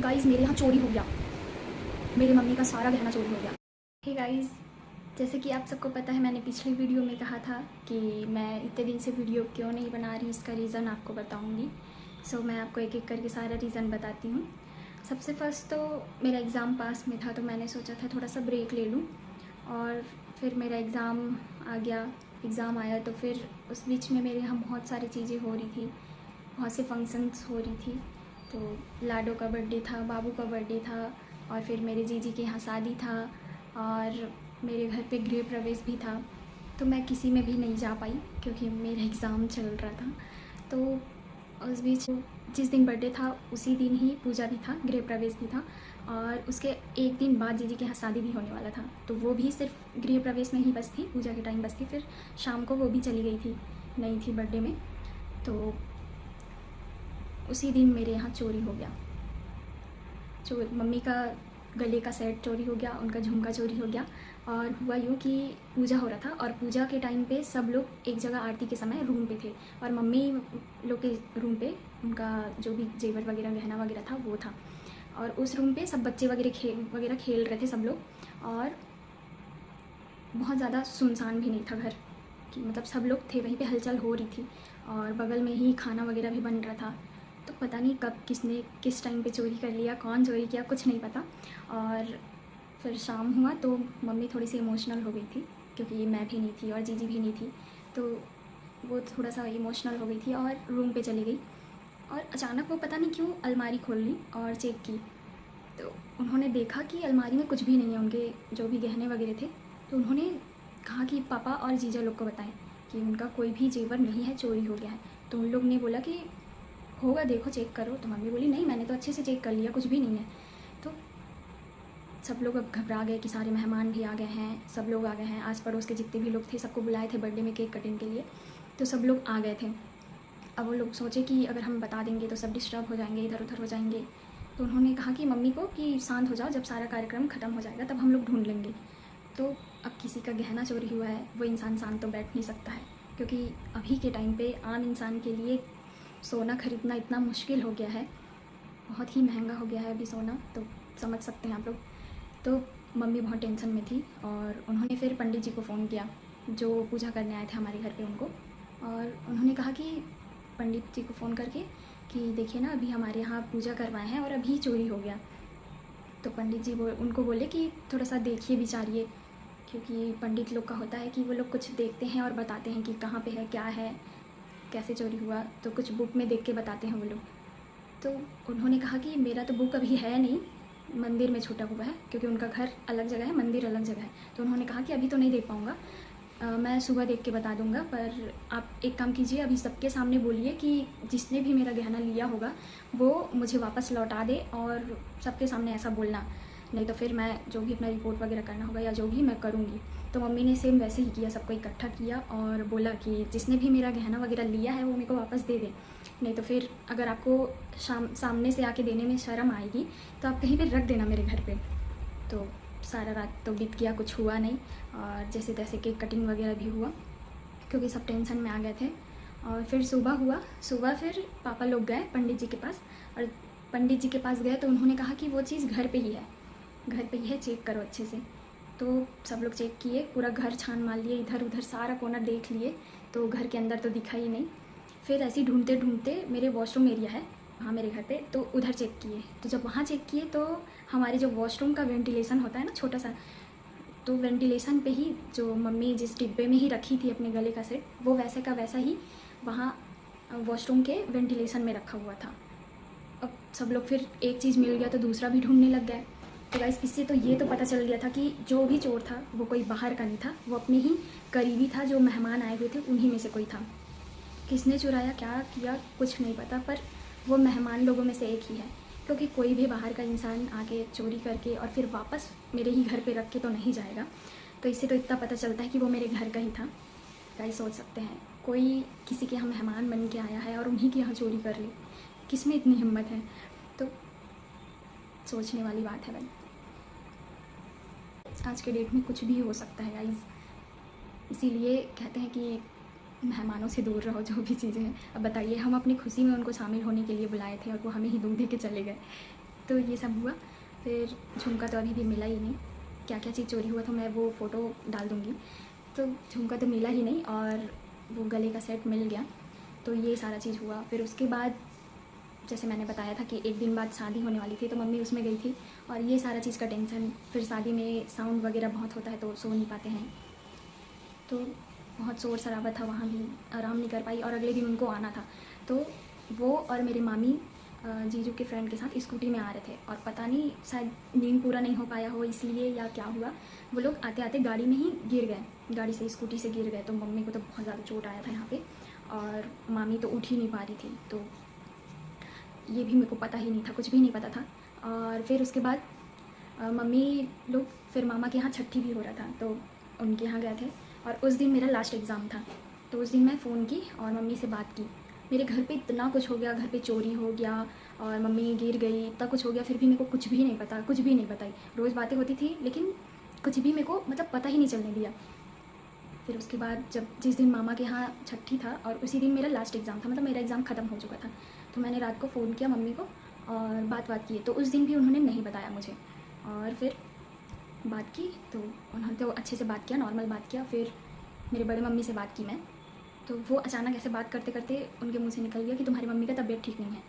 Guys मेरे यहाँ चोरी हो गया, मेरी मम्मी का सारा गहना चोरी हो गया। हे गाइस, जैसे कि आप सबको पता है मैंने पिछली वीडियो में कहा था कि मैं इतने दिन से वीडियो क्यों नहीं बना रही, इसका रीज़न आपको बताऊंगी। सो मैं आपको एक एक करके सारा रीज़न बताती हूँ। सबसे फर्स्ट तो मेरा एग्ज़ाम पास में था, तो मैंने सोचा था थोड़ा सा ब्रेक ले लूँ। और फिर मेरा एग्ज़ाम आ गया, एग्ज़ाम आया तो फिर उस बीच में मेरे यहाँ बहुत सारी चीज़ें हो रही थी, बहुत से फंक्शंस हो रही थी। तो लाडो का बर्थडे था, बाबू का बर्थडे था, और फिर मेरे जीजी के यहाँ शादी था, और मेरे घर पे गृह प्रवेश भी था। तो मैं किसी में भी नहीं जा पाई क्योंकि मेरा एग्ज़ाम चल रहा था। तो उस बीच जिस दिन बर्थडे था उसी दिन ही पूजा भी था, गृह प्रवेश भी था, और उसके एक दिन बाद जीजी के यहाँ शादी भी होने वाला था। तो वो भी सिर्फ गृह प्रवेश में ही बस थी, पूजा के टाइम बस थी, फिर शाम को वो भी चली गई थी, नहीं थी बर्थडे में। तो उसी दिन मेरे यहाँ चोरी हो गया। मम्मी का गले का सेट चोरी हो गया, उनका झुमका चोरी हो गया। और हुआ यूँ कि पूजा हो रहा था, और पूजा के टाइम पे सब लोग एक जगह आरती के समय रूम पे थे, और मम्मी लोग के रूम पे उनका जो भी जेवर वगैरह गहना वगैरह था वो था। और उस रूम पे सब बच्चे वगैरह खेल रहे थे सब लोग, और बहुत ज़्यादा सुनसान भी नहीं था घर कि मतलब सब लोग थे वहीं पे, हलचल हो रही थी, और बगल में ही खाना वगैरह भी बन रहा था। तो पता नहीं कब किसने किस टाइम पे चोरी कर लिया, कौन चोरी किया, कुछ नहीं पता। और फिर शाम हुआ तो मम्मी थोड़ी सी इमोशनल हो गई थी क्योंकि मैं भी नहीं थी और जीजी भी नहीं थी। तो वो थोड़ा सा इमोशनल हो गई थी और रूम पे चली गई, और अचानक वो पता नहीं क्यों अलमारी खोल ली और चेक की। तो उन्होंने देखा कि अलमारी में कुछ भी नहीं है, उनके जो भी गहने वगैरह थे। तो उन्होंने कहा कि पापा और जीजा लोग को बताएं कि उनका कोई भी जेवर नहीं है, चोरी हो गया है। तो उन लोग ने बोला कि होगा, देखो चेक करो। तो मम्मी बोली नहीं, मैंने तो अच्छे से चेक कर लिया, कुछ भी नहीं है। तो सब लोग अब घबरा गए कि सारे मेहमान भी आ गए हैं, सब लोग आ गए हैं, आस पड़ोस के जितने भी लोग थे सबको बुलाए थे बर्थडे में केक कटिंग के लिए। तो सब लोग आ गए थे। अब वो लोग सोचे कि अगर हम बता देंगे तो सब डिस्टर्ब हो जाएंगे, इधर उधर हो जाएंगे। तो उन्होंने कहा कि मम्मी को कि शांत हो जाओ, जब सारा कार्यक्रम ख़त्म हो जाएगा तब हम लोग ढूंढ लेंगे। तो अब किसी का गहना चोरी हुआ है, वो इंसान शांत तो बैठ नहीं सकता है, क्योंकि अभी के टाइम पे आम इंसान के लिए सोना खरीदना इतना मुश्किल हो गया है, बहुत ही महंगा हो गया है अभी सोना, तो समझ सकते हैं आप लोग। तो मम्मी बहुत टेंशन में थी, और उन्होंने फिर पंडित जी को फ़ोन किया जो पूजा करने आए थे हमारे घर पे उनको। और उन्होंने कहा कि पंडित जी को फ़ोन करके कि देखिए ना, अभी हमारे यहाँ पूजा करवाए हैं और अभी चोरी हो गया। तो पंडित जी उनको बोले कि थोड़ा सा देखिए विचारिए, क्योंकि पंडित लोग का होता है कि वो लोग कुछ देखते हैं और बताते हैं कि कहाँ पे है, क्या है, कैसे चोरी हुआ, तो कुछ बुक में देख के बताते हैं वो लोग। तो उन्होंने कहा कि मेरा तो बुक अभी है नहीं, मंदिर में छूटा हुआ है, क्योंकि उनका घर अलग जगह है, मंदिर अलग जगह है। तो उन्होंने कहा कि अभी तो नहीं देख पाऊँगा, मैं सुबह देख के बता दूँगा, पर आप एक काम कीजिए, अभी सबके सामने बोलिए कि जिसने भी मेरा गहना लिया होगा वो मुझे वापस लौटा दे, और सबके सामने ऐसा बोलना, नहीं तो फिर मैं जो भी अपना रिपोर्ट वगैरह करना होगा या जो भी मैं करूँगी। तो मम्मी ने सेम वैसे ही किया, सबको इकट्ठा किया और बोला कि जिसने भी मेरा गहना वगैरह लिया है वो मेरे को वापस दे दे, नहीं तो फिर अगर आपको सामने से आके देने में शर्म आएगी तो आप कहीं पे रख देना मेरे घर पे। तो सारा रात तो बीत गया, कुछ हुआ नहीं, और जैसे तैसे केक कटिंग वगैरह भी हुआ क्योंकि सब टेंशन में आ गए थे। और फिर सुबह हुआ, सुबह फिर पापा लोग गए पंडित जी के पास, और पंडित जी के पास गए तो उन्होंने कहा कि वो चीज़ घर पे ही है, घर पे ही है, चेक करो अच्छे से। तो सब लोग चेक किए, पूरा घर छान मार लिए, इधर उधर सारा कोना देख लिए, तो घर के अंदर तो दिखा ही नहीं। फिर ऐसे ही ढूंढते ढूंढते मेरे वॉशरूम एरिया है वहाँ मेरे घर पे, तो उधर चेक किए। तो जब वहाँ चेक किए तो हमारे जो वॉशरूम का वेंटिलेशन होता है ना छोटा सा, तो वेंटिलेशन पे ही जो मम्मी जिस डिब्बे में ही रखी थी अपने गले का सेट, वो वैसे का वैसा ही वहाँ वॉशरूम के वेंटिलेशन में रखा हुआ था। अब सब लोग फिर एक चीज़ मिल गया तो दूसरा भी ढूंढने लग गए। तो गाइस इससे तो ये तो पता चल गया था कि जो भी चोर था वो कोई बाहर का नहीं था, वो अपने ही करीबी था, जो मेहमान आए हुए थे उन्हीं में से कोई था। किसने चुराया, क्या किया, कुछ नहीं पता, पर वो मेहमान लोगों में से एक ही है, क्योंकि कोई भी बाहर का इंसान आके चोरी करके और फिर वापस मेरे ही घर पे रख के तो नहीं जाएगा। तो इससे तो इतना पता चलता है कि वो मेरे घर का ही था। गाइस सोच सकते हैं, कोई किसी के यहाँ मेहमान बन के आया है और उन्हीं के यहाँ चोरी कर ली, किस में इतनी हिम्मत है? तो सोचने वाली बात है भाई, आज के डेट में कुछ भी हो सकता है गाइस। इसीलिए कहते हैं कि मेहमानों से दूर रहो, जो भी चीज़ें हैं। अब बताइए, हम अपनी खुशी में उनको शामिल होने के लिए बुलाए थे और वो हमें ही दूर दे के चले गए। तो ये सब हुआ। फिर झुमका तो अभी भी मिला ही नहीं, क्या क्या चीज़ चोरी हुआ तो मैं वो फ़ोटो डाल दूँगी। तो झुमका तो मिला ही नहीं और वो गले का सेट मिल गया। तो ये सारा चीज़ हुआ। फिर उसके बाद जैसे मैंने बताया था कि एक दिन बाद शादी होने वाली थी, तो मम्मी उसमें गई थी और ये सारा चीज़ का टेंशन। फिर शादी में साउंड वगैरह बहुत होता है तो सो नहीं पाते हैं, तो बहुत शोर शराबा था, वहाँ भी आराम नहीं कर पाई। और अगले दिन उनको आना था, तो वो और मेरी मामी जीजू के फ्रेंड के साथ स्कूटी में आ रहे थे और पता नहीं शायद नींद पूरा नहीं हो पाया हो इसलिए या क्या हुआ, वो लोग आते आते गाड़ी में ही गिर गए, गाड़ी से स्कूटी से गिर गए। तो मम्मी को तो बहुत ज़्यादा चोट आया था यहाँ पे और मामी तो उठ ही नहीं पा रही थी। तो ये भी मेरे को पता ही नहीं था, कुछ भी नहीं पता था। और फिर उसके बाद मम्मी लोग फिर मामा के यहाँ छठी भी हो रहा था, तो उनके यहाँ गए थे। और उस दिन मेरा लास्ट एग्ज़ाम था, तो उस दिन मैं फ़ोन की और मम्मी से बात की। मेरे घर पे इतना कुछ हो गया, घर पे चोरी हो गया और मम्मी गिर गई, इतना कुछ हो गया, फिर भी मेरे को कुछ भी नहीं पता, कुछ भी नहीं बताई। रोज़ बातें होती थी लेकिन कुछ भी मेरे को मतलब पता ही नहीं चलने दिया। फिर उसके बाद जब जिस दिन मामा के यहाँ छठी था और उसी दिन मेरा लास्ट एग्ज़ाम था, मतलब मेरा एग्ज़ाम ख़त्म हो चुका था, तो मैंने रात को फ़ोन किया मम्मी को और बात की। तो उस दिन भी उन्होंने नहीं बताया मुझे। और फिर बात की तो उन्होंने तो अच्छे से बात किया, नॉर्मल बात किया। फिर मेरे बड़े मम्मी से बात की मैं, तो वो अचानक ऐसे बात करते करते उनके मुँह से निकल गया कि तुम्हारी मम्मी का तबीयत ठीक नहीं है।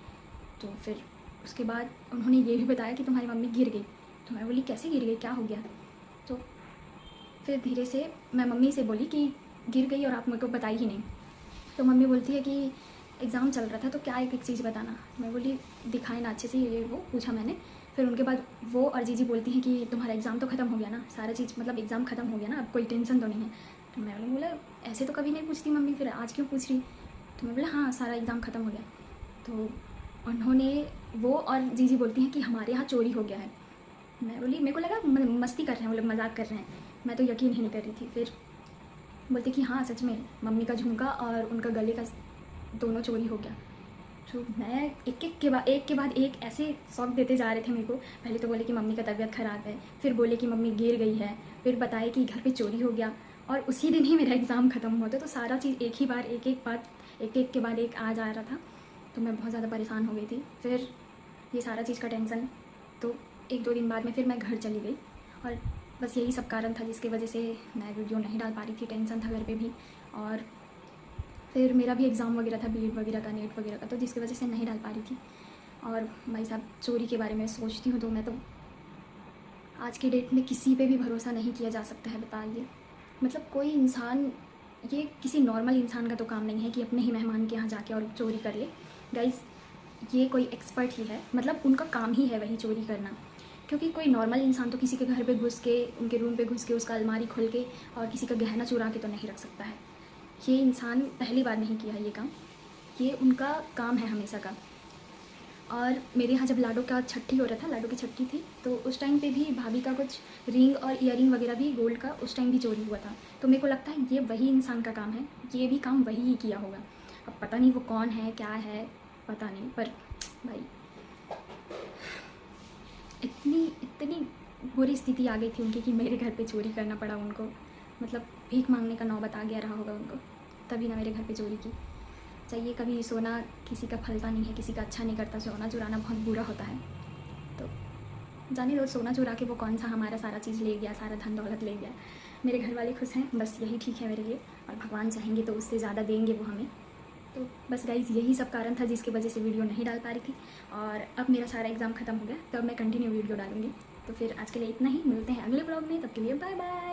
तो फिर उसके बाद उन्होंने ये भी बताया कि तुम्हारी मम्मी गिर गई। तो मैं बोली कैसे गिर गई, क्या हो गया? तो फिर धीरे से मैं मम्मी से बोली कि गिर गई और आप मेरे को बताई ही नहीं। तो मम्मी बोलती है कि एग्ज़ाम चल रहा था तो क्या एक एक चीज़ बताना। मैं बोली दिखाए ना अच्छे से, ये वो पूछा मैंने। फिर उनके बाद वो और जीजी बोलती हैं कि तुम्हारा एग्ज़ाम तो ख़त्म हो गया ना, सारा चीज़ मतलब एग्ज़ाम ख़त्म हो गया ना, अब कोई टेंशन तो नहीं है। तो मैंने बोला ऐसे तो कभी नहीं पूछती मम्मी, फिर आज क्यों पूछ रही? तो मैं बोला हाँ सारा एग्ज़ाम ख़त्म हो गया। तो उन्होंने वो और जीजी बोलती हैं कि हमारे यहाँ चोरी हो गया है। मैं बोली मेरे को लगा मस्ती कर रहे हैं वो लोग, मजाक कर रहे हैं, मैं तो यकीन ही नहीं कर रही थी। फिर बोलते कि हाँ सच में मम्मी का झुमका और उनका गले का दोनों चोरी हो गया। तो मैं एक के बाद एक ऐसे शौक देते जा रहे थे मेरे को। पहले तो बोले कि मम्मी का तबीयत ख़राब है, फिर बोले कि मम्मी गिर गई है, फिर बताए कि घर पे चोरी हो गया और उसी दिन ही मेरा एग्ज़ाम ख़त्म हुआ था। तो सारा चीज़ एक ही बार एक एक बात एक एक के बाद एक आ जा रहा था, तो मैं बहुत ज़्यादा परेशान हो गई थी। फिर ये सारा चीज़ का टेंशन, तो एक दो दिन बाद में फिर मैं घर चली गई और बस यही सब कारण था जिसकी वजह से मैं वीडियो नहीं डाल पा रही थी। टेंशन था घर पे भी और फिर मेरा भी एग्ज़ाम वगैरह था, बीएड वगैरह का, नेट वगैरह का, तो जिसकी वजह से नहीं डाल पा रही थी। और भाई साहब चोरी के बारे में सोचती हूँ तो मैं तो आज की डेट में किसी पे भी भरोसा नहीं किया जा सकता है, बताइए। मतलब कोई इंसान, ये किसी नॉर्मल इंसान का तो काम नहीं है कि अपने ही मेहमान के यहाँ जाके और चोरी कर ले। गाइज़ ये कोई एक्सपर्ट ही है, मतलब उनका काम ही है वही चोरी करना। क्योंकि कोई नॉर्मल इंसान तो किसी के घर पे घुस के, उनके रूम पे घुस के, उसका अलमारी खोल के और किसी का गहना चुरा के तो नहीं रख सकता है। ये इंसान पहली बार नहीं किया ये काम, ये उनका काम है हमेशा का। और मेरे यहाँ जब लाडो का छठी हो रहा था, लाडो की छठी थी, तो उस टाइम पे भी भाभी का कुछ रिंग और ईयरिंग वगैरह भी गोल्ड का उस टाइम भी चोरी हुआ था। तो मेरे को लगता है ये वही इंसान का काम है, ये भी काम वही ही किया होगा। अब पता नहीं वो कौन है, क्या है, पता नहीं। पर भाई इतनी इतनी बुरी स्थिति आ गई थी उनकी कि मेरे घर पे चोरी करना पड़ा उनको। मतलब भीख मांगने का नौबत आ गया रहा होगा उनको, तभी ना मेरे घर पे चोरी की। चाहिए कभी सोना किसी का फलता नहीं है, किसी का अच्छा नहीं करता, सोना चुराना बहुत बुरा होता है। तो जाने दो, सोना चुरा के वो कौन सा हमारा सारा चीज़ ले गया, सारा धन दौलत ले गया। मेरे घर वाले खुश हैं, बस यही ठीक है मेरे लिए। और भगवान चाहेंगे तो उससे ज़्यादा देंगे वो हमें। तो बस गाइज़ यही सब कारण था जिसकी वजह से वीडियो नहीं डाल पा रही थी। और अब मेरा सारा एग्ज़ाम ख़त्म हो गया, तो अब मैं कंटिन्यू वीडियो डालूँगी। तो फिर आज के लिए इतना ही, मिलते हैं अगले ब्लॉग में, तब के लिए बाय बाय।